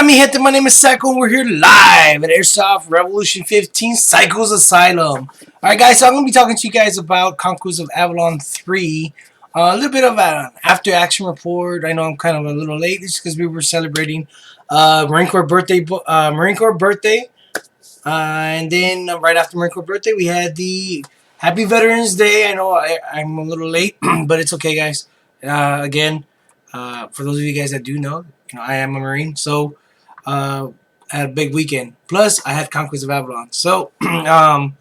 mi gente? My name is Psycho, and we're here live at Airsoft Revolution 15 Psycho's Asylum. Alright, guys, so I'm going to be talking to you guys about Conquest of Avalon 3. A little bit of an after-action report. I know I'm kind of a little late. It's because we were celebrating Marine Corps birthday. And then right after Marine Corps birthday, we had the Happy Veterans Day. I know I'm a little late, but it's okay, guys. Again, for those of you guys that do know, I am a Marine, so I had a big weekend. Plus, I had Conquest of Avalon. So, the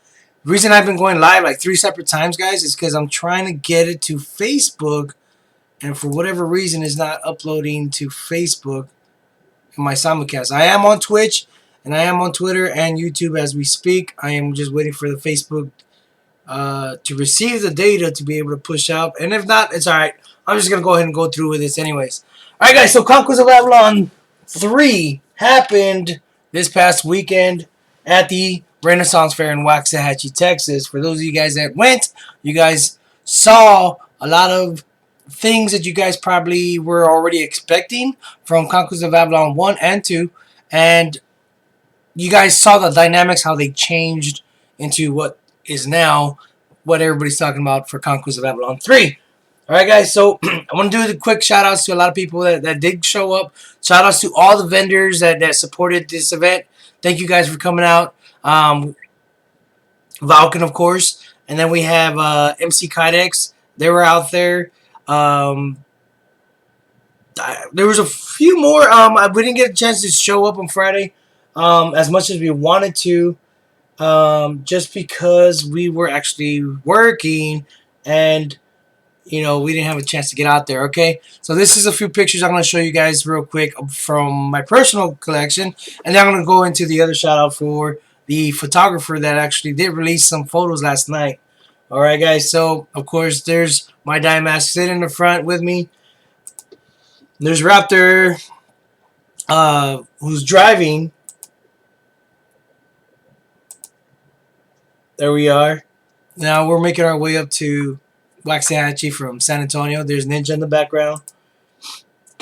reason I've been going live like 3 separate times, guys, is because I'm trying to get it to Facebook, and for whatever reason, it's not uploading to Facebook in my simulcast. I am on Twitch, and I am on Twitter and YouTube as we speak. I am just waiting for the Facebook to receive the data to be able to push out. And if not, it's alright. I'm just going to go ahead and go through with this anyways. Alright, guys, so Conquest of Avalon 3 happened this past weekend at the Renaissance Fair in Waxahachie, Texas. For those of you guys that went, you guys saw a lot of things that you guys probably were already expecting from Conquest of Avalon 1 and 2. And you guys saw the dynamics, how they changed into what is now what everybody's talking about for Conquest of Avalon 3. Alright, guys, so I want to do the quick shout outs to a lot of people that did show up. Shout outs to all the vendors that supported this event. Thank you guys for coming out. Valken, of course. And then we have MC Kydex. They were out there. There was a few more. We didn't get a chance to show up on Friday as much as we wanted to. Just because we were actually working and we didn't have a chance to get out there. Okay, so this is a few pictures I'm going to show you guys real quick from my personal collection, and then I'm going to go into the other shout out for the photographer that actually did release some photos last night. Alright, guys, so of course there's my Diamask sitting in the front with me. There's Raptor who's driving. There we are. Now we're making our way up to Waxahachie from San Antonio. There's Ninja in the background.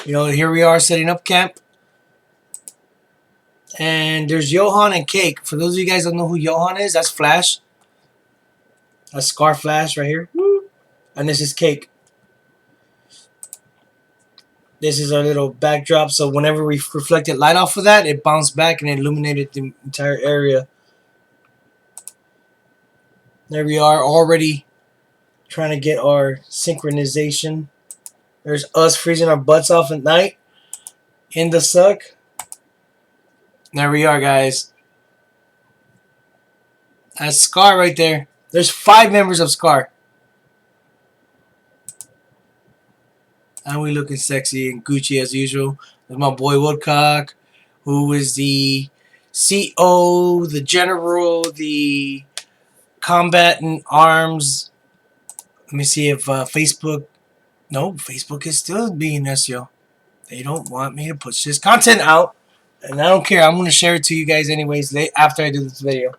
Here we are setting up camp. And there's Johan and Cake. For those of you guys that don't know who Johan is, that's Flash. That's Scar Flash right here. And this is Cake. This is our little backdrop. So whenever we reflected light off of that, it bounced back and illuminated the entire area. There we are, already trying to get our synchronization. There's us freezing our butts off at night in the suck. There we are, guys. That's Scar right there. There's 5 members of Scar. And we looking sexy and Gucci as usual. There's my boy Woodcock, who is the CO, the general, the combatant arms. Let me see if Facebook... No, Facebook is still being SEO. They don't want me to push this content out. And I don't care. I'm going to share it to you guys anyways after I do this video.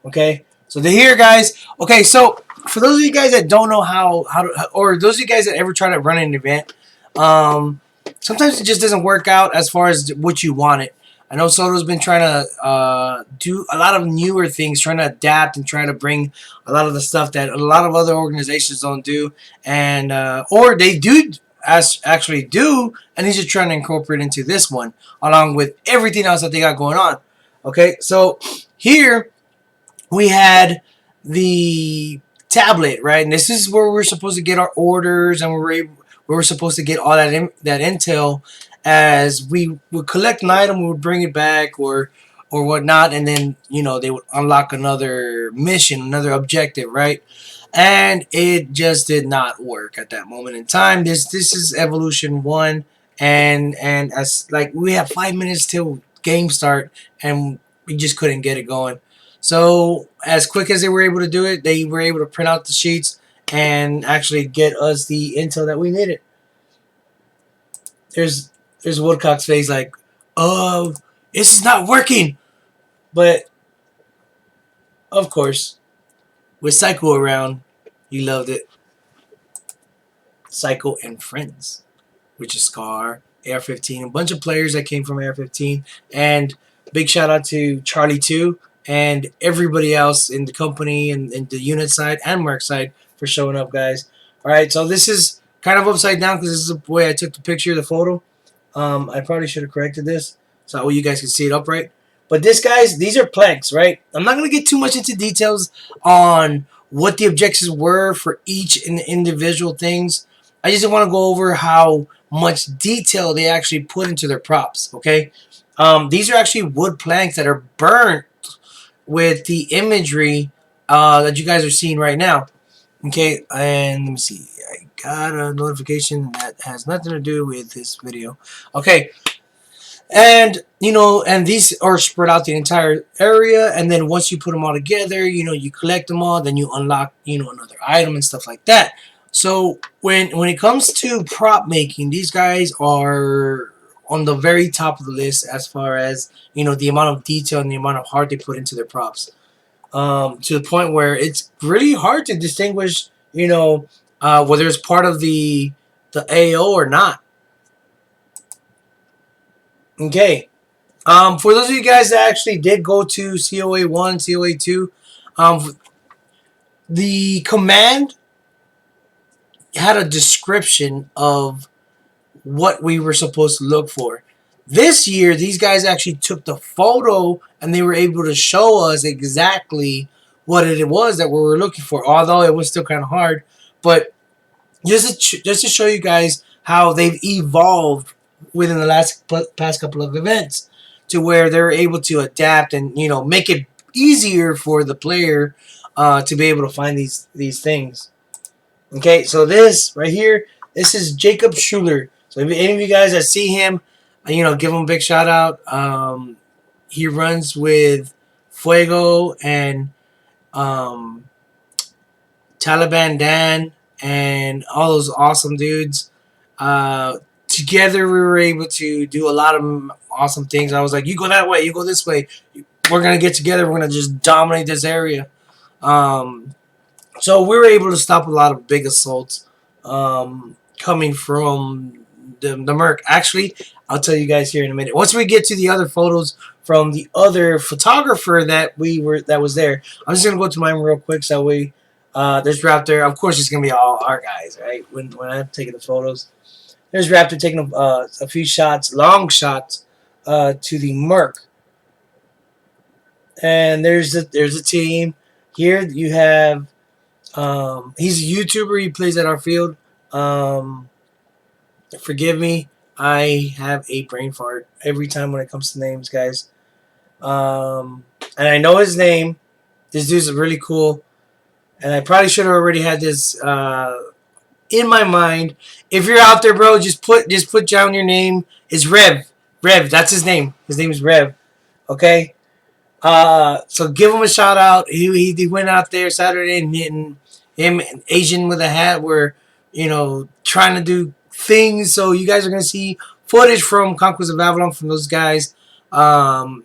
Okay? So they're here, guys. Okay, so for those of you guys that don't know how to... Or those of you guys that ever try to run an event, sometimes it just doesn't work out as far as what you want it. I know Soto's been trying to do a lot of newer things, trying to adapt and trying to bring a lot of the stuff that a lot of other organizations don't do, and or they do actually do, and he's just trying to incorporate into this one along with everything else that they got going on. Okay, so here we had the tablet, right, and this is where we're supposed to get our orders, and we're supposed to get all that intel. As we would collect an item, we would bring it back or whatnot, and then they would unlock another mission, another objective, right? And it just did not work at that moment in time. This is Evolution 1, and as like we have 5 minutes till game start, and we just couldn't get it going. So as quick as they were able to do it, they were able to print out the sheets and actually get us the intel that we needed. There's Woodcock's face like, oh, this is not working. But, of course, with Psycho around, he loved it. Psycho and Friends, which is Scar, AR-15. A bunch of players that came from AR-15, and big shout out to Charlie 2 and everybody else in the company and the unit side and Mark side for showing up, guys. All right, so this is kind of upside down because this is the way I took the picture, the photo. I probably should have corrected this so that way you guys can see it upright. But this, guys, these are planks, right? I'm not going to get too much into details on what the objectives were for each individual things. I just want to go over how much detail they actually put into their props, okay? These are actually wood planks that are burnt with the imagery that you guys are seeing right now. Okay, and let me see. I got a notification that has nothing to do with this video. Okay, and and these are spread out the entire area, and then once you put them all together, you collect them all, then you unlock another item and stuff like that. So when it comes to prop making, these guys are on the very top of the list as far as the amount of detail and the amount of heart they put into their props. To the point where it's really hard to distinguish, whether it's part of the AO or not. Okay. For those of you guys that actually did go to COA 1, COA 2, the command had a description of what we were supposed to look for. This year, these guys actually took the photo and they were able to show us exactly what it was that we were looking for, although it was still kind of hard. But just to show you guys how they've evolved within the past couple of events to where they're able to adapt and make it easier for the player to be able to find these things. Okay, so this right here, this is Jacob Schuler. So if any of you guys that see him, give him a big shout out. He runs with Fuego and Taliban Dan and all those awesome dudes. Together we were able to do a lot of awesome things. I was like, you go that way, you go this way. We're going to get together. We're going to just dominate this area. So we were able to stop a lot of big assaults coming from the Merc. Actually, I'll tell you guys here in a minute. Once we get to the other photos from the other photographer that was there, I'm just gonna go to mine real quick so we there's Raptor. Of course, it's gonna be all our guys, right? When I'm taking the photos, there's Raptor taking a few shots, long shots, to the Merc, and there's a team here. You have he's a YouTuber. He plays at our field. Forgive me. I have a brain fart every time when it comes to names, guys. And I know his name. This dude's really cool. And I probably should have already had this in my mind. If you're out there, bro, just put down your name. It's Rev. Rev, that's his name. His name is Rev. Okay? So give him a shout out. He went out there Saturday and him and Asian with a hat were, trying to do things. So you guys are gonna see footage from Conquest of Avalon from those guys. Maybe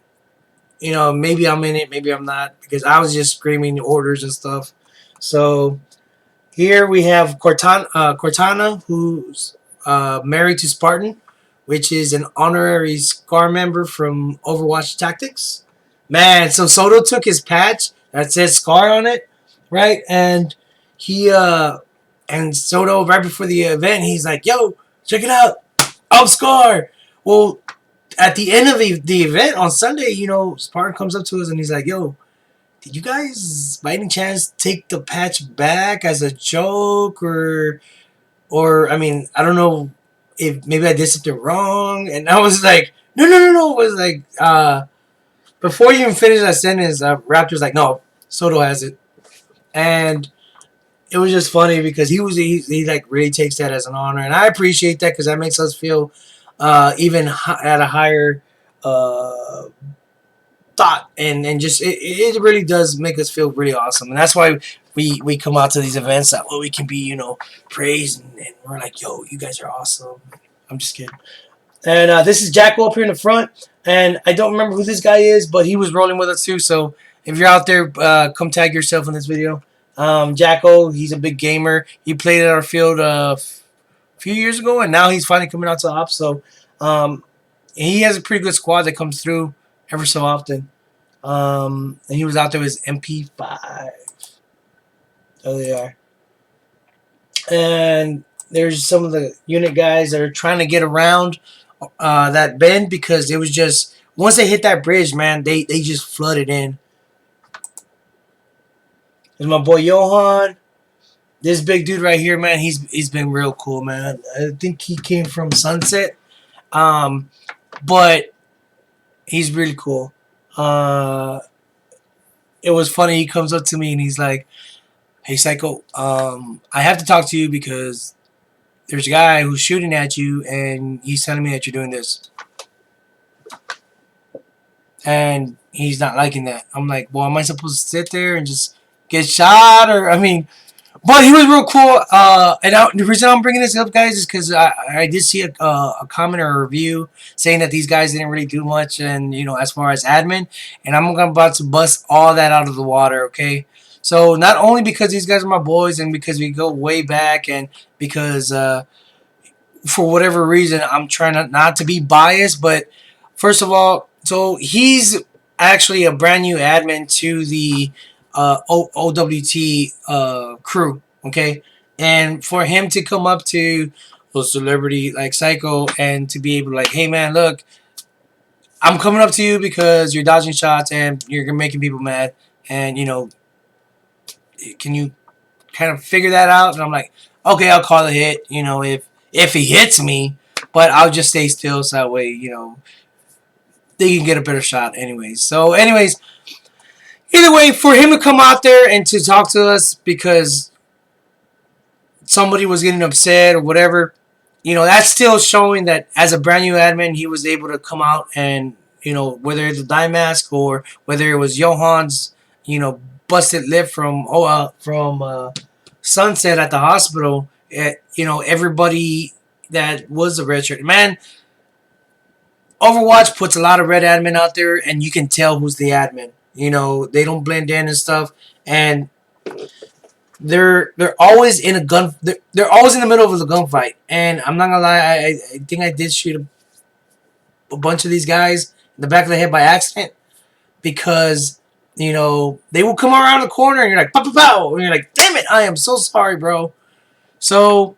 I'm in it, maybe I'm not, because I was just screaming orders and stuff. So here we have Cortana, who's married to Spartan, which is an honorary SCAR member from Overwatch Tactics. Man, so Soto took his patch that says SCAR on it, right? And he and Soto, right before the event, he's like, yo, check it out. I'm SCAR. Well, at the end of the event on Sunday, Spartan comes up to us and he's like, yo, did you guys, by any chance, take the patch back as a joke? Or I mean, I don't know if maybe I did something wrong. And I was like, no. It was like, before you even finish that sentence, Raptor's like, no, Soto has it. And it was just funny because he like really takes that as an honor, and I appreciate that because that makes us feel even at a higher thought, and just it really does make us feel really awesome, and that's why we come out to these events that we can be praised, and we're like, yo, you guys are awesome. I'm just kidding. And this is Jacko up here in the front, and I don't remember who this guy is, but he was rolling with us too. So if you're out there, come tag yourself in this video. Jacko, he's a big gamer. He played at our field a few years ago, and now he's finally coming out to ops. So He has a pretty good squad that comes through every so often. And he was out there with his MP5. Oh, they are. And there's some of the unit guys that are trying to get around that bend because it was just once they hit that bridge, man, they just flooded in. There's my boy Johan. This big dude right here, man, he's been real cool, man. I think he came from Sunset, um, but he's really cool. It was funny. He comes up to me and he's like, "Hey, Psycho, I have to talk to you because there's a guy who's shooting at you, and he's telling me that you're doing this, and he's not liking that." I'm like, "Well, am I supposed to sit there and just get shot, or I mean?" But he was real cool. The reason I'm bringing this up, guys, is because I did see a comment or a review saying that these guys didn't really do much, and as far as admin, and I'm about to bust all that out of the water. Okay, so not only because these guys are my boys, and because we go way back, and because for whatever reason I'm trying not to be biased, but first of all, so he's actually a brand new admin to the OWT crew, okay? And for him to come up to a celebrity like Psycho and to be able to like, hey man, look, I'm coming up to you because you're dodging shots and you're making people mad, and can you kind of figure that out? And I'm like, okay, I'll call a hit, if he hits me, but I'll just stay still so that way, they can get a better shot anyways. So anyways, either way, for him to come out there and to talk to us because somebody was getting upset or whatever, that's still showing that as a brand new admin, he was able to come out and, whether it's a dye mask or whether it was Johan's, busted lip from Sunset at the hospital, everybody that was a red shirt. Man, Overwatch puts a lot of red admin out there, and you can tell who's the admin. They don't blend in and stuff, and they're always in a gun. They're always in the middle of a gunfight. And I'm not gonna lie, I think I did shoot a bunch of these guys in the back of the head by accident because they will come around the corner and you're like pow pow pow, and you're like, damn it, I am so sorry, bro. So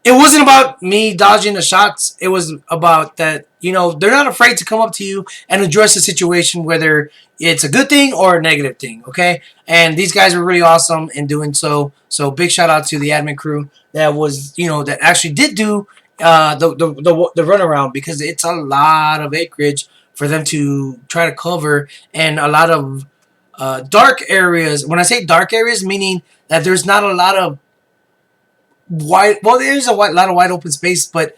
it wasn't about me dodging the shots. It was about that, they're not afraid to come up to you and address the situation, whether it's a good thing or a negative thing, okay? And these guys were really awesome in doing so. So big shout out to the admin crew that was, that actually did do the runaround, because it's a lot of acreage for them to try to cover, and a lot of dark areas. When I say dark areas, meaning that there's not a lot of there's a lot of wide open space, but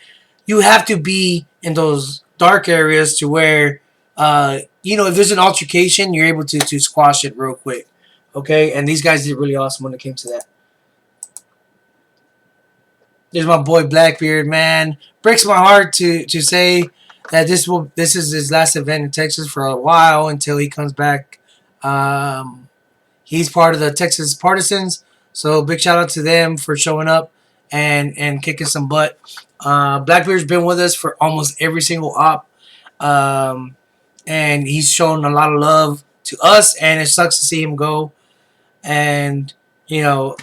you have to be in those dark areas to where if there's an altercation, you're able to squash it real quick, okay? And these guys did really awesome when it came to that. There's my boy Blackbeard, man. Breaks my heart to say that this is his last event in Texas for a while until he comes back. He's part of the Texas Partisans, so big shout out to them for showing up and kicking some butt. Blackbeard's been with us for almost every single op, and he's shown a lot of love to us, and it sucks to see him go. And there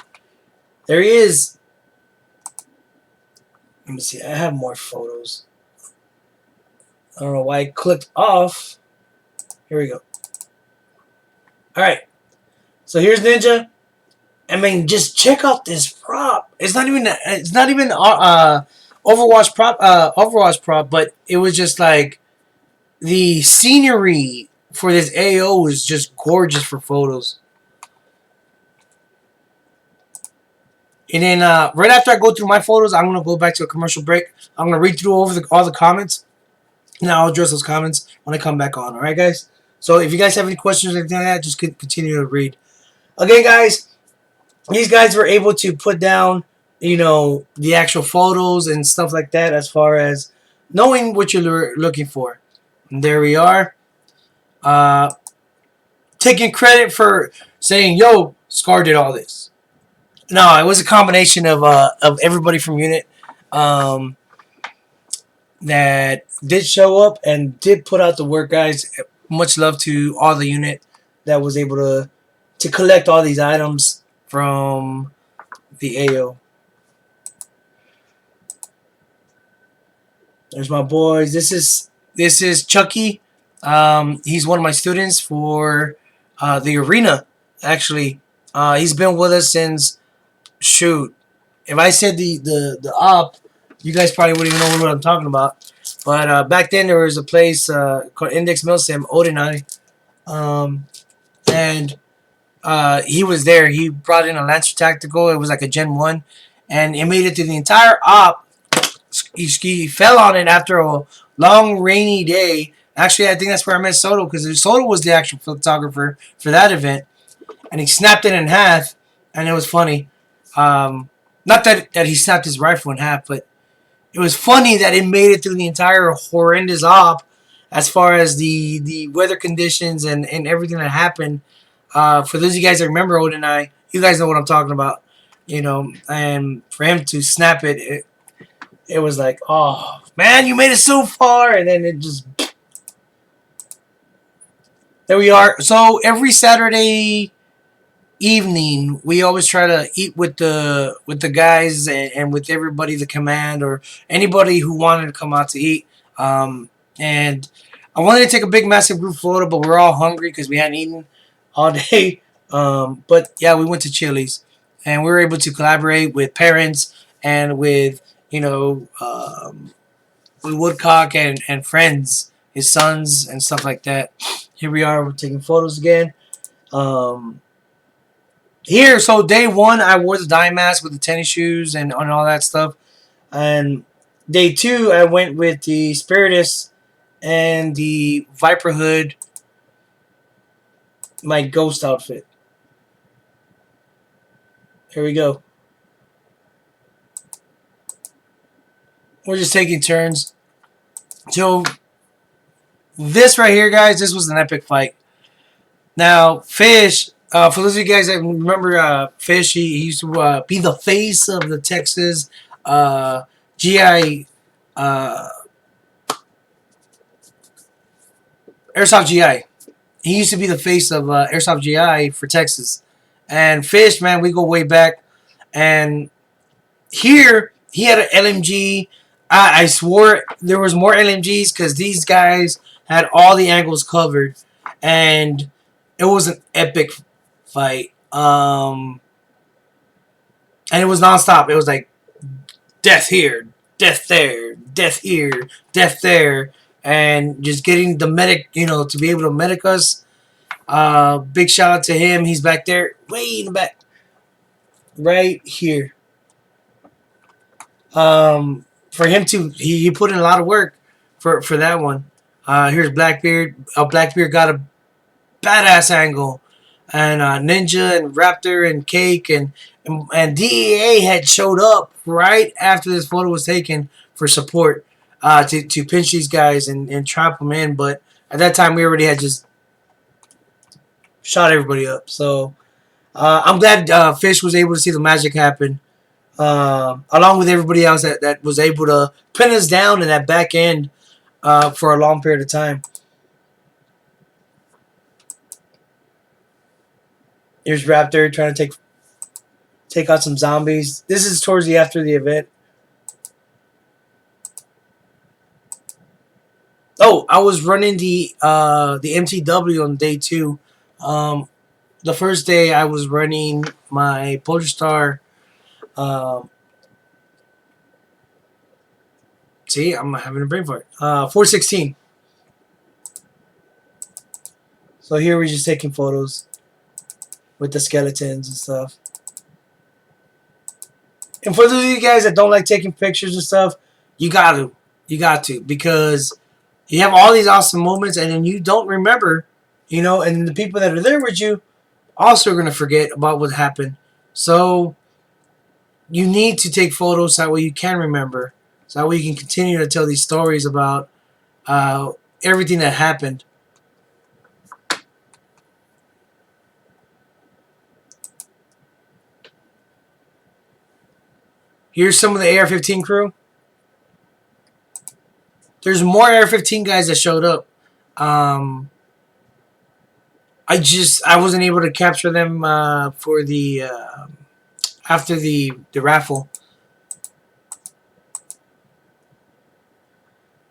he is. Let me see. I have more photos. I don't know why it clicked off. Here we go. All right. So here's Ninja. I mean, just check out this prop. It's not even Overwatch prop, but it was just like the scenery for this AO was just gorgeous for photos. And then right after I go through my photos, I'm gonna go back to a commercial break. I'm gonna read through all the comments, and I'll address those comments when I come back on. All right, guys. So if you guys have any questions or anything like that, just continue to read. Again, guys, these guys were able to put down, the actual photos and stuff like that, as far as knowing what you're looking for. And there we are. Taking credit for saying, "Yo, Scar did all this." No, it was a combination of everybody from Unit. that did show up and did put out the work, guys. Much love to all the unit that was able to collect all these items from the AO. There's my boys. This is Chucky. He's one of my students for the arena. Actually, he's been with us since, shoot. If I said the op, you guys probably wouldn't even know what I'm talking about. But back then there was a place called Index Milsim, Odenai, and he was there. He brought in a Lancer Tactical. It was like a Gen 1, and it made it through the entire op. He fell on it after a long rainy day. Actually, I think that's where I met Soto, because Soto was the actual photographer for that event, and he snapped it in half, and it was funny. Not that he snapped his rifle in half, but it was funny that it made it through the entire horrendous op, as far as the weather conditions and everything that happened. For those of you guys that remember Odin and I, you guys know what I'm talking about. And for him to snap it was like, oh man, you made it so far, and then it just, there we are. So every Saturday evening, we always try to eat with the guys and with everybody, the command or anybody who wanted to come out to eat. And I wanted to take a big, massive group photo, but we're all hungry because we hadn't eaten all day. But yeah, we went to Chili's, and we were able to collaborate with parents and with with Woodcock and friends, his sons and stuff like that. Here we are, we're taking photos again. Um, Here, so day one, I wore the dye mask with the tennis shoes and all that stuff. And day two, I went with the Spiritus and the Viper hood, my ghost outfit. Here we go. We're just taking turns. So this right here, guys, this was an epic fight. Now, Fish, for those of you guys that remember Fish, he used to be the face of the Texas GI uh, Airsoft GI. He used to be the face of Airsoft GI for Texas. And Fish, man, we go way back. And here, he had an LMG. I swore there was more LMGs because these guys had all the angles covered. And it was an epic fight. And it was nonstop. It was like death here, death there, death here, death there. And just getting the medic, to be able to medic us. Big shout out to him. He's back there, way in the back, right here. For him to he put in a lot of work for that one. Here's Blackbeard. Blackbeard got a badass angle, and Ninja and Raptor and Cake and DEA had showed up right after this photo was taken for support, to pinch these guys and trap them in. But at that time, we already had just shot everybody up. So I'm glad Fish was able to see the magic happen, along with everybody else that was able to pin us down in that back end for a long period of time. Here's Raptor trying to take out some zombies. This is towards the after the event. Oh, I was running the MTW on day two. Um, the first day I was running my Polestar. Um, See, I'm having a brain fart. 416. So here we're just taking photos with the skeletons and stuff. And for those of you guys that don't like taking pictures and stuff, you got to. You got to. Because you have all these awesome moments and then you don't remember, and the people that are there with you also are going to forget about what happened. So you need to take photos so that way you can remember. So that way you can continue to tell these stories about everything that happened. Here's some of the AR-15 crew. There's more Air 15 guys that showed up. Um, I wasn't able to capture them for the after the raffle.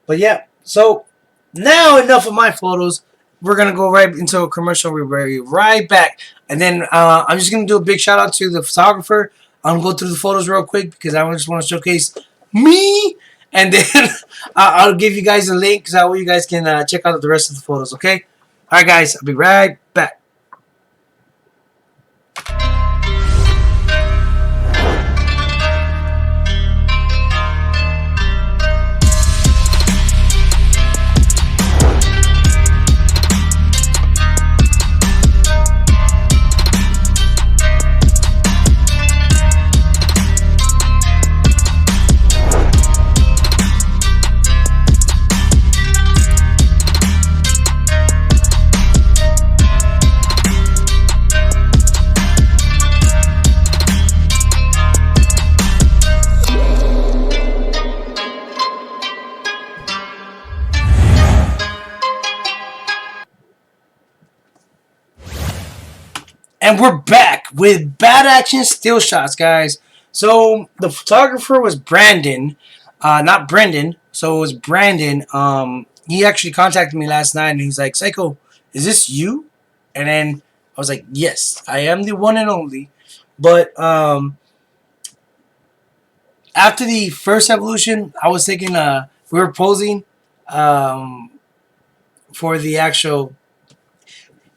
But yeah, so now enough of my photos. We're gonna go right into a commercial. We'll be right back, and then I'm just gonna do a big shout out to the photographer. I'm gonna go through the photos real quick because I just want to showcase me, and then I'll give you guys a link so you guys can check out the rest of the photos. Okay, all right, guys, I'll be right back. And we're back with bad action still shots, guys. So the photographer was Brandon, not Brendan. So it was Brandon. He actually contacted me last night, and he's like, "Psycho, is this you?" And then I was like, "Yes, I am the one and only." But after the first evolution, I was thinking, we were posing um, for the actual.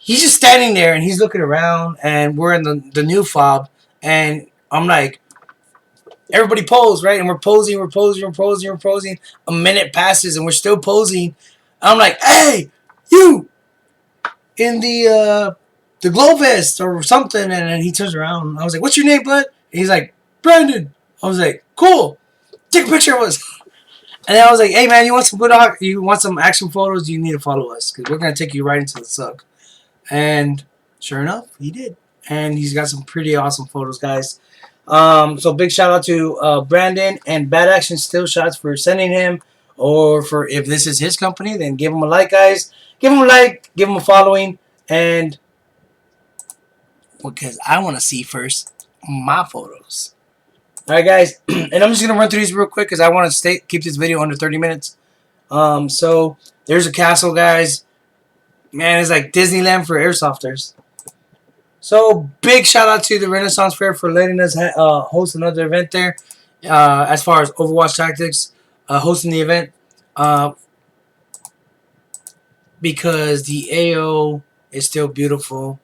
He's just standing there and he's looking around, and we're in the new fob, and I'm like, everybody pose, right? And we're posing, we're posing, we're posing, we're posing. A minute passes and we're still posing. I'm like, hey, you in the glow vest or something, and then he turns around. I was like, what's your name, bud? And he's like, Brandon. I was like, cool. Take a picture of us. And then I was like, hey man, you want some you want some action photos? You need to follow us because we're gonna take you right into the suck. And sure enough, he did. And he's got some pretty awesome photos, guys. So big shout out to Brandon and Bad Action Still Shots for sending him, or for if this is his company, then give him a like, guys. Give him a like, give him a following, and because I want to see first my photos. All right, guys, and I'm just gonna run through these real quick because I want to keep this video under 30 minutes. So there's a castle, guys. Man, it's like Disneyland for airsofters. So big shout out to the Renaissance Fair for letting us host another event there. As far as Overwatch Tactics hosting the event, because the AO is still beautiful.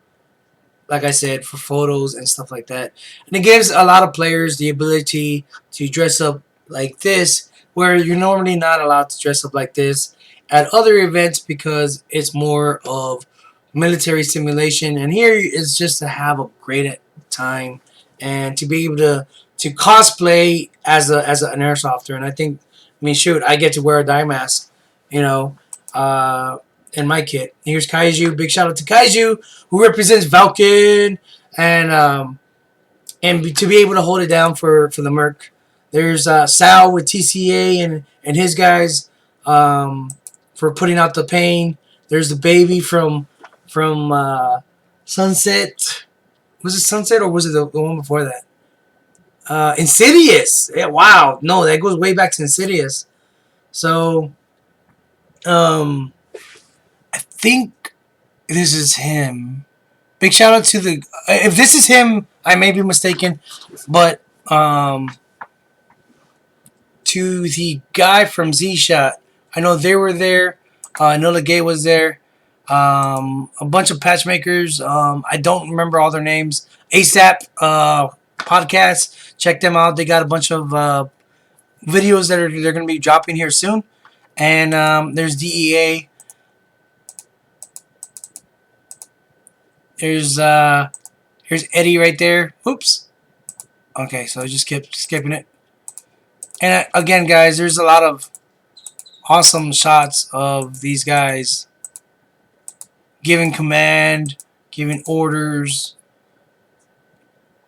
Like I said, for photos and stuff like that, and it gives a lot of players the ability to dress up like this, where you're normally not allowed to dress up like this at other events because it's more of military simulation, and here is just to have a great time and to be able to cosplay as an airsofter. And I think, I mean, shoot, I get to wear a dye mask, you know, in my kit. Here's Kaiju. Big shout out to Kaiju, who represents Valken, and to be able to hold it down for the Merc. There's Sal with TCA and his guys for putting out the pain. There's the baby from Sunset. Was it Sunset or was it the one before that? Insidious. Yeah, wow. No, that goes way back to Insidious. So, I think this is him. Big shout out to the. If this is him, I may be mistaken, but to the guy from Z Shot, I know they were there. Nola Gay was there. A bunch of patchmakers. I don't remember all their names. ASAP podcast. Check them out. They got a bunch of videos that they're going to be dropping here soon. And there's DEA. Here's Eddie right there. Oops. Okay, so I just kept skipping it. And again, guys, there's a lot of awesome shots of these guys giving command, giving orders,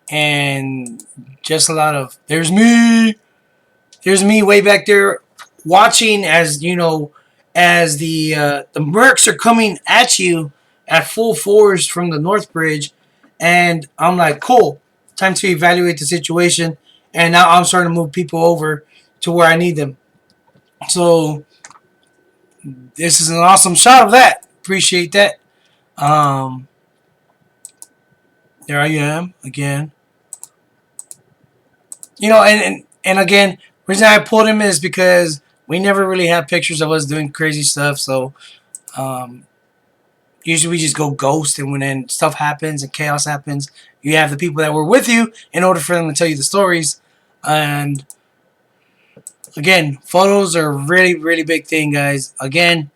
and just a lot of there's me way back there watching as as the mercs are coming at you at full force from the North Bridge, and I'm like, cool, time to evaluate the situation, and now I'm starting to move people over to where I need them. So this is an awesome shot of that. Appreciate that. Um, there I am again. And again, reason I pulled him is because we never really have pictures of us doing crazy stuff. So um, usually we just go ghost, and when then stuff happens and chaos happens, you have the people that were with you in order for them to tell you the stories. And again, photos are a really, really big thing, guys. Again,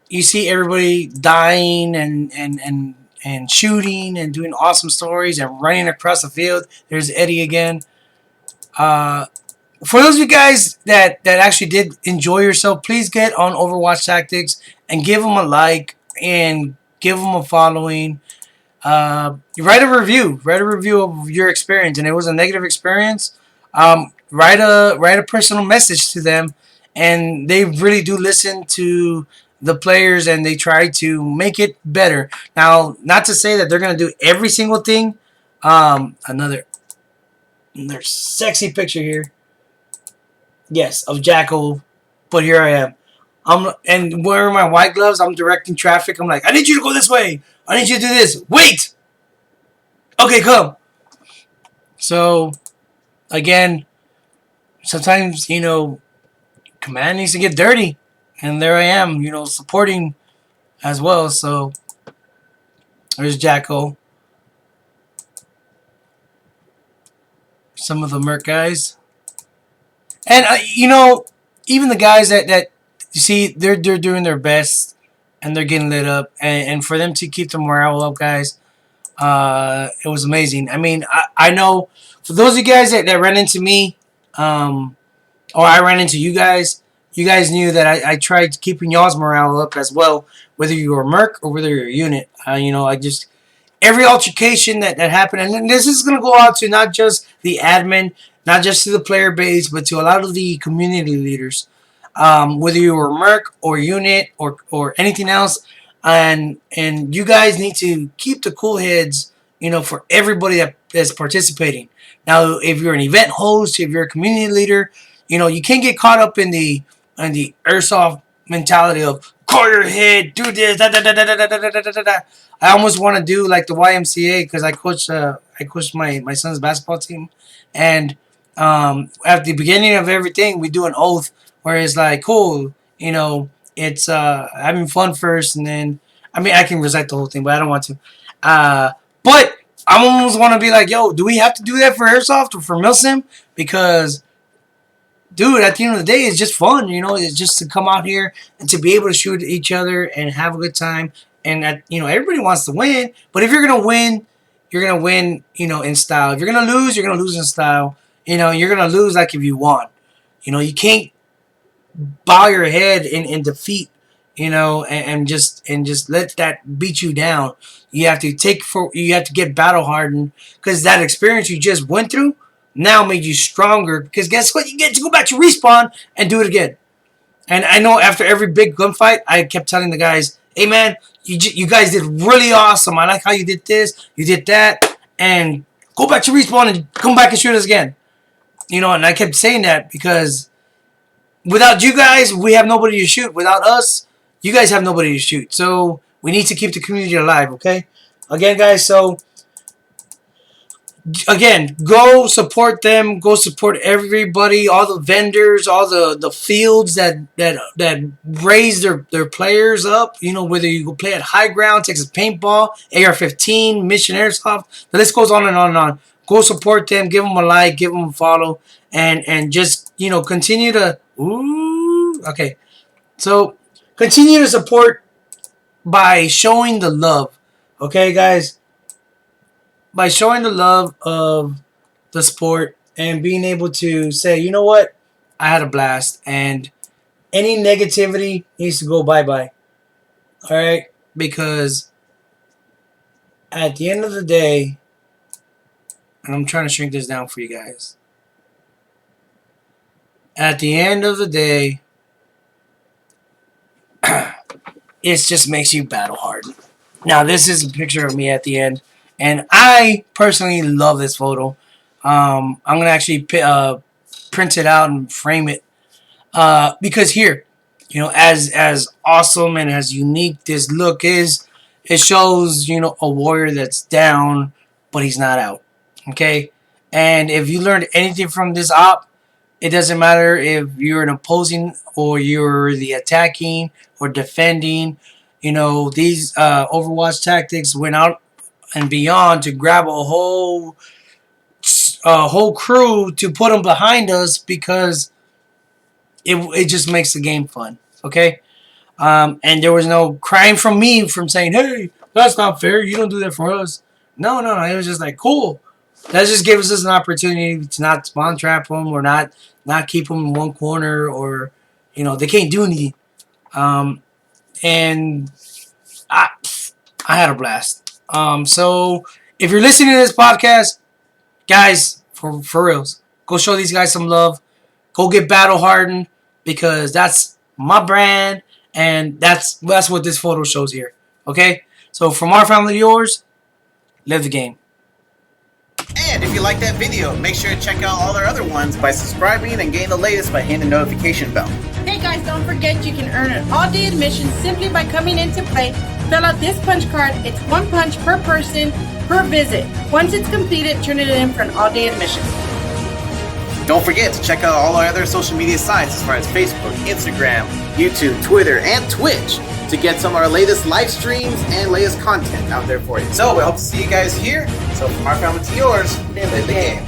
you see everybody dying and shooting and doing awesome stories and running across the field. There's Eddie again. For those of you guys that actually did enjoy yourself, please get on Overwatch Tactics and give them a like and give them a following. Write a review. Write a review of your experience, and it was a negative experience. Write a personal message to them, and they really do listen to the players, and they try to make it better. Now, not to say that they're gonna do every single thing. Another sexy picture here. Yes, of Jackal, but here I am. And wearing my white gloves. I'm directing traffic. I'm like, I need you to go this way. I need you to do this. Wait. Okay, come. So again, sometimes command needs to get dirty, and there I am, supporting as well. So there's Jacko, some of the Merc guys, and even the guys that you see, they're doing their best, and they're getting lit up, and for them to keep the morale up, guys, it was amazing. I mean, I know for those of you guys that ran into me, or I ran into you guys knew that I tried keeping y'all's morale up as well, whether you were a Merc or whether you're a unit. I just every altercation that happened, and this is going to go out to not just the admin, not just to the player base, but to a lot of the community leaders, whether you were Merc or unit or anything else, and you guys need to keep the cool heads, for everybody that's participating. Now, if you're an event host, if you're a community leader, you can't get caught up in the airsoft mentality of call your head, do this, da da da da da da da da da da. I almost want to do like the YMCA because I coached my son's basketball team, and at the beginning of everything we do an oath where it's like cool, it's having fun first, and then I mean I can recite the whole thing, but I don't want to. But I almost want to be like, yo, do we have to do that for airsoft or for milsim? Because dude, at the end of the day, it's just fun. It's just to come out here and to be able to shoot at each other and have a good time. And everybody wants to win. But if you're gonna win, you're gonna win. In style. If you're gonna lose, you're gonna lose in style. You're gonna lose like if you won. You can't bow your head in defeat. And just let that beat you down. You have to get battle hardened because that experience you just went through now made you stronger. Because guess what? You get to go back to respawn and do it again. And I know after every big gunfight, I kept telling the guys, "Hey man, you guys did really awesome. I like how you did this, you did that, and go back to respawn and come back and shoot us again." And I kept saying that because without you guys, we have nobody to shoot. Without us, you guys have nobody to shoot. So we need to keep the community alive, okay? Again, guys, so again, go support them. Go support everybody, all the vendors, all the fields that raise their players up. Whether you go play at High Ground, Texas Paintball, AR-15, Mission Airsoft. The list goes on and on and on. Go support them. Give them a like. Give them a follow. And just continue to. Ooh, okay. So continue to support by showing the love. Okay, guys, by showing the love of the sport and being able to say, you know what, I had a blast, and any negativity needs to go bye-bye. All right, because at the end of the day, and I'm trying to shrink this down for you guys. At the end of the day, it just makes you battle hard. Now, this is a picture of me at the end, and I personally love this photo. I'm gonna actually print it out and frame it because here, as awesome and as unique this look is, it shows a warrior that's down, but he's not out. Okay, and if you learned anything from this op, it doesn't matter if you're an opposing or you're the attacking or defending. These Overwatch tactics went out and beyond to grab a whole crew to put them behind us because it just makes the game fun. Okay, and there was no crying from me from saying, "Hey, that's not fair. You don't do that for us." No, no, no. It was just like cool. That just gives us an opportunity to not spawn trap them or not keep them in one corner or they can't do anything. And I had a blast. So if you're listening to this podcast, guys, for reals, go show these guys some love. Go get battle hardened because that's my brand and that's what this photo shows here. Okay, so from our family to yours, live the game. And if you like that video, make sure to check out all our other ones by subscribing and getting the latest by hitting the notification bell. Hey guys, don't forget you can earn an all-day admission simply by coming into play. Fill out this punch card. It's 1 punch per person per visit. Once it's completed, turn it in for an all-day admission. Don't forget to check out all our other social media sites as far as Facebook, Instagram, YouTube, Twitter, and Twitch to get some of our latest live streams and latest content out there for you. So we hope to see you guys here. So from our family to yours, live the game.